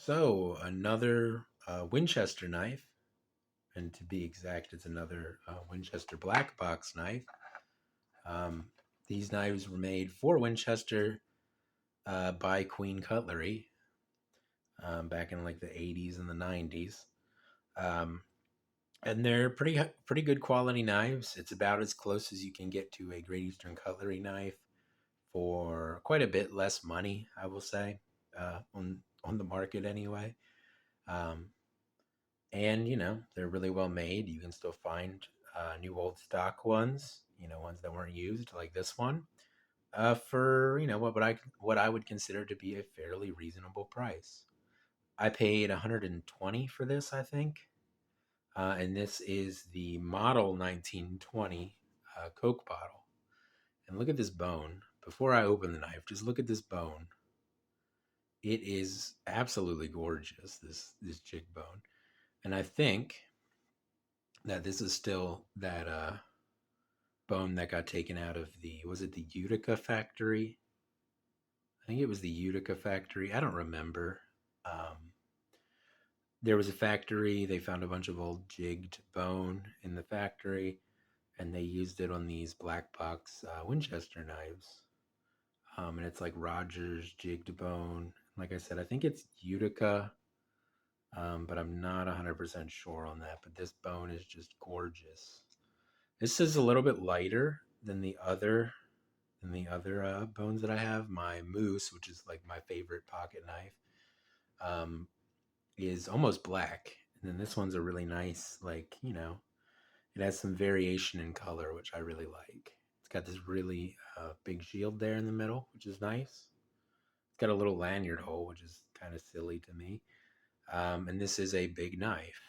So, another Winchester knife, and to be exact, it's another Winchester black box knife. Um, these knives were made for Winchester by Queen Cutlery back in like the 80s and the 90s. Um, and they're pretty good quality knives. It's about as close as you can get to a Great Eastern Cutlery knife for quite a bit less money, I will say, on the market anyway. Um, and they're really well made. You can still find new old stock ones, ones that weren't used, like this one, for what I would consider to be a fairly reasonable price. I paid 120 for this, I think, and this is the model 1920 Coke bottle. And look at this bone. Before I open the knife, just look at this bone. It is absolutely gorgeous. This jig bone, and I think that this is still that bone that got taken out of the Utica factory? I think it was the Utica factory. I don't remember. Um, there was a factory. They found a bunch of old jigged bone in the factory, and they used it on these black box Winchester knives. And it's like Rogers jigged bone. Like I said, I think it's Utica, but I'm not 100% sure on that. But this bone is just gorgeous. This is a little bit lighter than the other bones that I have. My moose, which is like my favorite pocket knife, um, is almost black, and then this one's a really nice, it has some variation in color, which I really like. It's got this really big shield there in the middle, which is nice. It's got a little lanyard hole, which is kind of silly to me. And this is a big knife.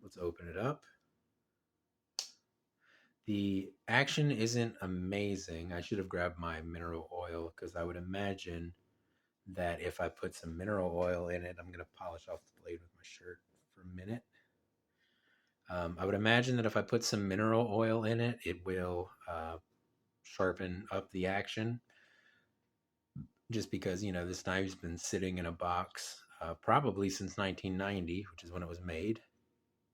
Let's open it up. The action isn't amazing. I should have grabbed my mineral oil because I would imagine that if I put some mineral oil in it, I'm going to polish off the blade with my shirt for a minute. I would imagine that if I put some mineral oil in it, it will sharpen up the action. Just because, this knife's been sitting in a box probably since 1990, which is when it was made.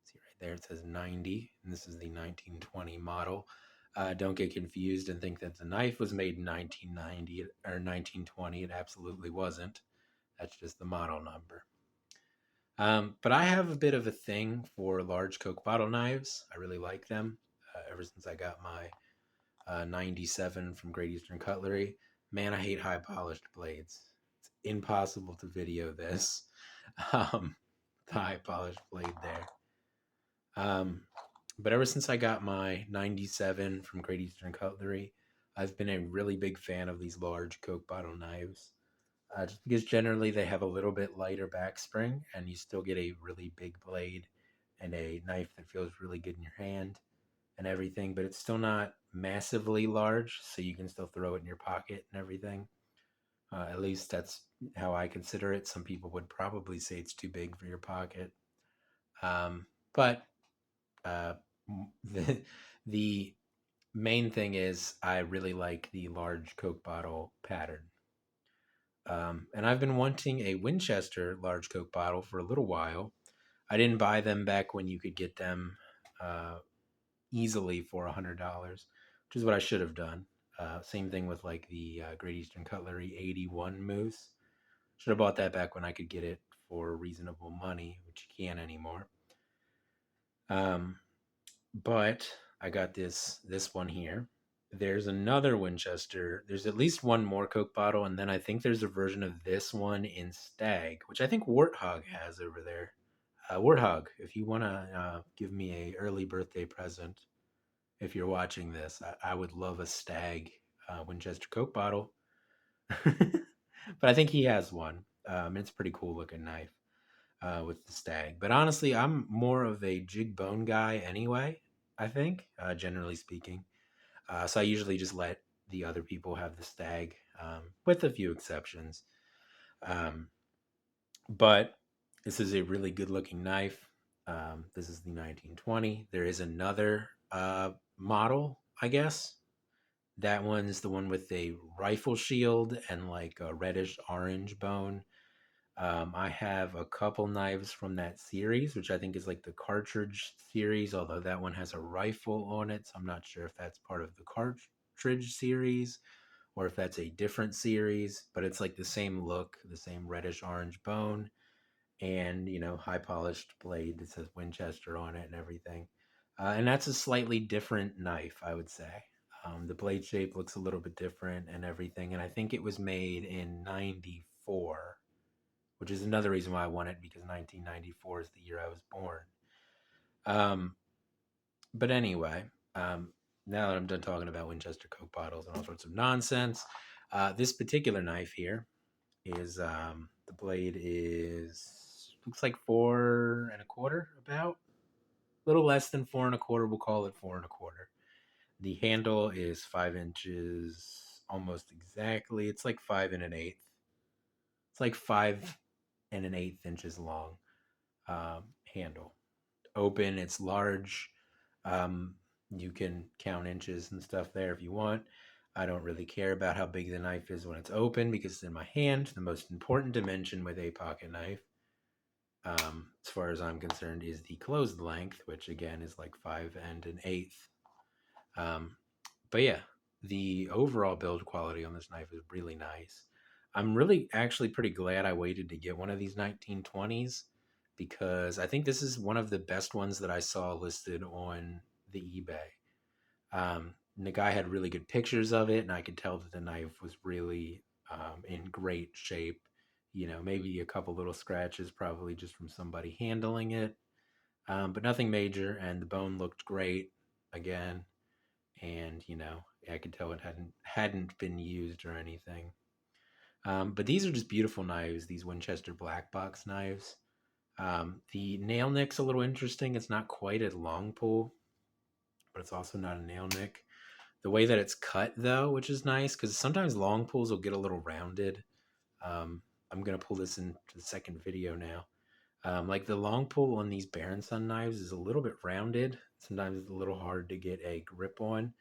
See right there, it says 90, and this is the 1920 model. Don't get confused and think that the knife was made in 1990 or 1920. It absolutely wasn't. That's just the model number. But I have a bit of a thing for large Coke bottle knives. I really like them ever since I got my 97 from Great Eastern Cutlery. Man, I hate high polished blades. It's impossible to video this. Um, the high polished blade there. But ever since I got my 97 from Great Eastern Cutlery, I've been a really big fan of these large Coke bottle knives. Just because generally they have a little bit lighter back spring and you still get a really big blade and a knife that feels really good in your hand and everything, but it's still not massively large, so you can still throw it in your pocket and everything. At least that's how I consider it. Some people would probably say it's too big for your pocket. But uh, the, the main thing is I really like the large Coke bottle pattern. And I've been wanting a Winchester large Coke bottle for a little while. I didn't buy them back when you could get them uh, easily for $100, which is what I should have done. Same thing with like the Great Eastern Cutlery 81 Moose. Should have bought that back when I could get it for reasonable money, which you can't anymore. Um, but I got this one here. There's another Winchester. There's at least one more Coke bottle, and then I think there's a version of this one in Stag, which I think Warthog has over there. Warthog, if you want to give me a early birthday present, if you're watching this, I would love a Stag Winchester Coke bottle. But I think he has one. It's a pretty cool looking knife with the Stag. But honestly, I'm more of a jig bone guy anyway, I think, generally speaking. So I usually just let the other people have the Stag, with a few exceptions. Um, but this is a really good looking knife. This is the 1920. There is another model, I guess. That one's the one with a rifle shield and like a reddish orange bone. I have a couple knives from that series, which I think is like the cartridge series, although that one has a rifle on it. So I'm not sure if that's part of the cartridge series or if that's a different series, but it's like the same look, the same reddish orange bone, and high polished blade that says Winchester on it and everything. And that's a slightly different knife, I would say. The blade shape looks a little bit different and everything, and I think it was made in '94, which is another reason why I want it, because 1994 is the year I was born. Um, but anyway, now that I'm done talking about Winchester Coke bottles and all sorts of nonsense, this particular knife here is the blade is looks like 4 1/4, about a little less than 4 1/4. We'll call it 4 1/4. The handle is 5 inches almost exactly. It's like 5 1/8. It's like 5 1/8 inches long. Handle open. It's large. Um, you can count inches and stuff there if you want. I don't really care about how big the knife is when it's open because it's in my hand. The most important dimension with a pocket knife, as far as I'm concerned, is the closed length, which again is like 5 1/8. Um, but yeah, the overall build quality on this knife is really nice. I'm really actually pretty glad I waited to get one of these 1920s, because I think this is one of the best ones that I saw listed on the eBay. And the guy had really good pictures of it, and I could tell that the knife was really in great shape. Maybe a couple little scratches, probably just from somebody handling it, but nothing major. And the bone looked great again, and I could tell it hadn't been used or anything. But these are just beautiful knives. These Winchester black box knives. The nail nick's a little interesting. It's not quite a long pull, but it's also not a nail nick. The way that it's cut, though, which is nice, because sometimes long pulls will get a little rounded. Um, I'm gonna pull this into the second video now. Like the long pull on these Baron Sun knives is a little bit rounded. Sometimes it's a little hard to get a grip on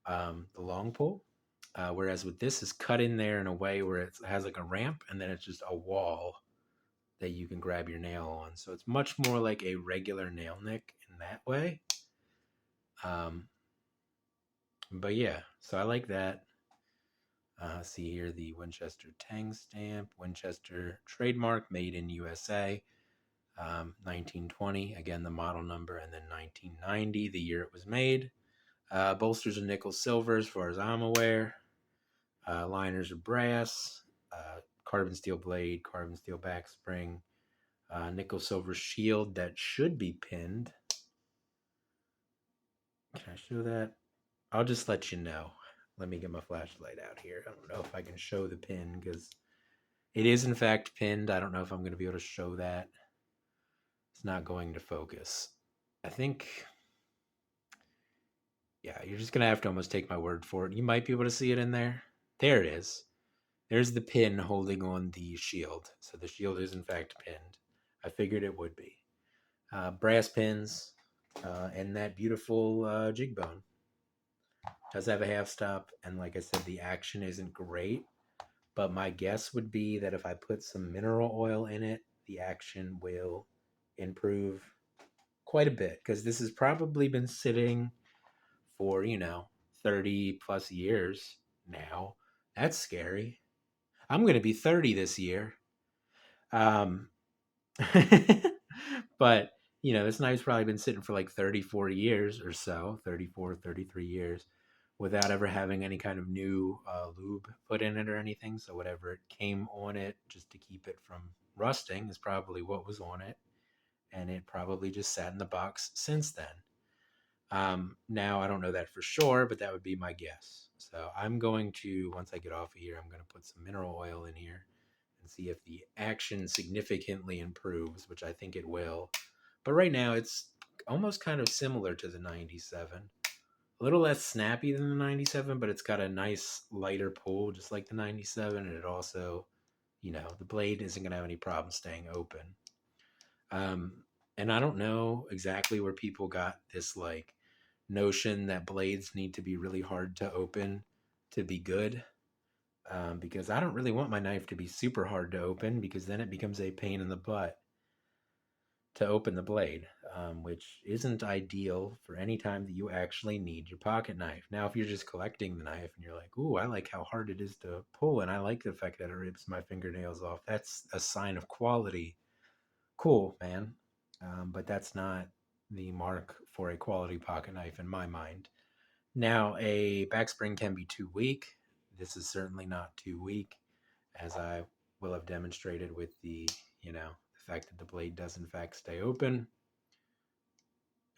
the long pull. Whereas with this is cut in there in a way where it has like a ramp, and then it's just a wall that you can grab your nail on. So it's much more like a regular nail nick in that way. Um, but yeah, so I like that. See here the Winchester Tang stamp, Winchester trademark, made in USA, 1920, again the model number, and then 1990, the year it was made. Bolsters are nickel silver as far as I'm aware. Liners are brass, carbon steel blade, carbon steel back spring, nickel silver shield that should be pinned. Can I show that? I'll just let you know. Let me get my flashlight out here. I don't know if I can show the pin because it is in fact pinned. I don't know if I'm going to be able to show that. It's not going to focus. I think, yeah, you're just going to have to almost take my word for it. You might be able to see it in there. There it is. There's the pin holding on the shield. So the shield is in fact pinned. I figured it would be. Brass pins and that beautiful jig bone. Does have a half stop, and like I said, the action isn't great. But my guess would be that if I put some mineral oil in it, the action will improve quite a bit, because this has probably been sitting for 30 plus years now. That's scary. I'm going to be 30 this year. Um, but this knife's probably been sitting for like 34 years or so, 34, 33 years, without ever having any kind of new lube put in it or anything. So whatever it came on it just to keep it from rusting is probably what was on it, and it probably just sat in the box since then. Now I don't know that for sure, but that would be my guess. So I'm going to, once I get off of here, I'm going to put some mineral oil in here and see if the action significantly improves, which I think it will. But right now it's almost kind of similar to the 97. A little less snappy than the 97, but it's got a nice lighter pull, just like the 97. And it also, the blade isn't going to have any problem staying open. And I don't know exactly where people got this like notion that blades need to be really hard to open to be good. because I don't really want my knife to be super hard to open because then it becomes a pain in the butt to open the blade, which isn't ideal for any time that you actually need your pocket knife. Now, if you're just collecting the knife and you're like, ooh, I like how hard it is to pull, and I like the fact that it rips my fingernails off, that's a sign of quality. Cool, man. But that's not the mark for a quality pocket knife in my mind. Now, a backspring can be too weak. This is certainly not too weak, as I will have demonstrated with the fact that the blade does in fact stay open.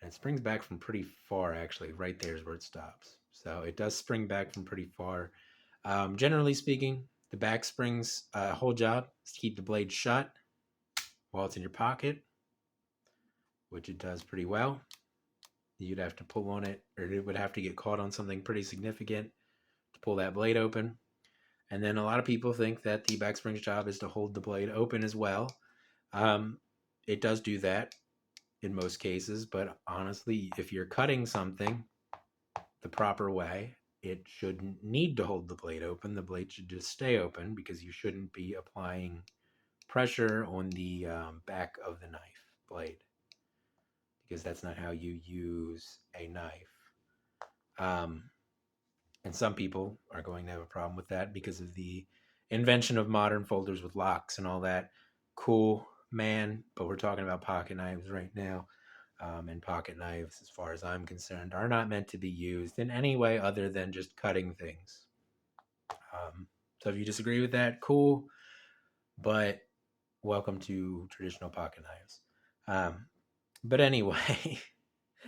And it springs back from pretty far, actually. Right there is where it stops. So it does spring back from pretty far. Generally speaking, the back spring's whole job is to keep the blade shut while it's in your pocket, which it does pretty well. You'd have to pull on it, or it would have to get caught on something pretty significant to pull that blade open. And then a lot of people think that the back spring's job is to hold the blade open as well. Um, it does do that in most cases, but honestly, if you're cutting something the proper way, it shouldn't need to hold the blade open. The blade should just stay open because you shouldn't be applying pressure on the back of the knife blade because that's not how you use a knife. Um, and some people are going to have a problem with that because of the invention of modern folders with locks and all that. Cool, man, but we're talking about pocket knives right now. And pocket knives, as far as I'm concerned, are not meant to be used in any way other than just cutting things. So if you disagree with that, cool, but welcome to traditional pocket knives. But anyway,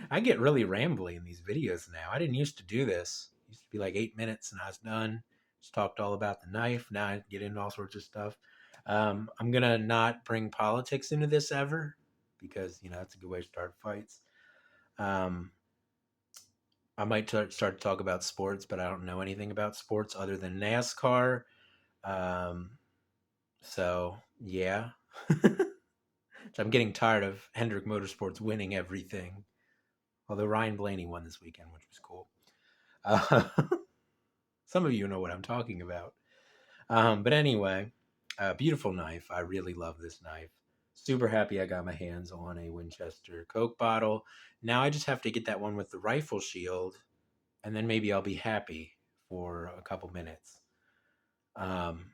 I get really rambly in these videos now. I didn't used to do this. It used to be like 8 minutes and I was done. Just talked all about the knife. Now I get into all sorts of stuff. I'm gonna not bring politics into this ever because that's a good way to start fights. Um, I might start to talk about sports, but I don't know anything about sports other than NASCAR. Um, so yeah, so I'm getting tired of Hendrick Motorsports winning everything. Although Ryan Blaney won this weekend, which was cool. Uh, some of you know what I'm talking about. But anyway, beautiful knife. I really love this knife. Super happy I got my hands on a Winchester Coke bottle. Now I just have to get that one with the rifle shield, and then maybe I'll be happy for a couple minutes. Um,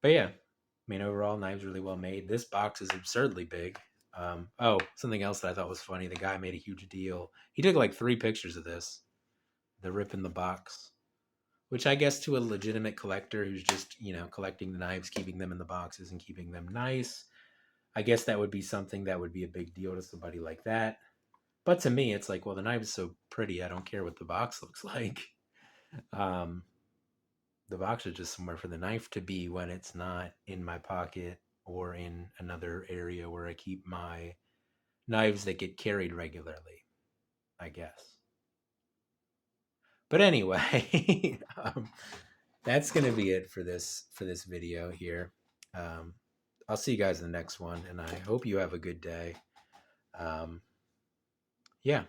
but yeah, I mean, overall, knives really well made. This box is absurdly big. Oh, something else that I thought was funny. The guy made a huge deal. He took like 3 pictures of this. The rip in the box, which I guess to a legitimate collector who's just, collecting the knives, keeping them in the boxes and keeping them nice, I guess that would be something that would be a big deal to somebody like that. But to me, it's like, well, the knife is so pretty. I don't care what the box looks like. Um, the box is just somewhere for the knife to be when it's not in my pocket or in another area where I keep my knives that get carried regularly, I guess. But anyway, that's gonna be it for this video here. Um, I'll see you guys in the next one, and I hope you have a good day. Um, yeah.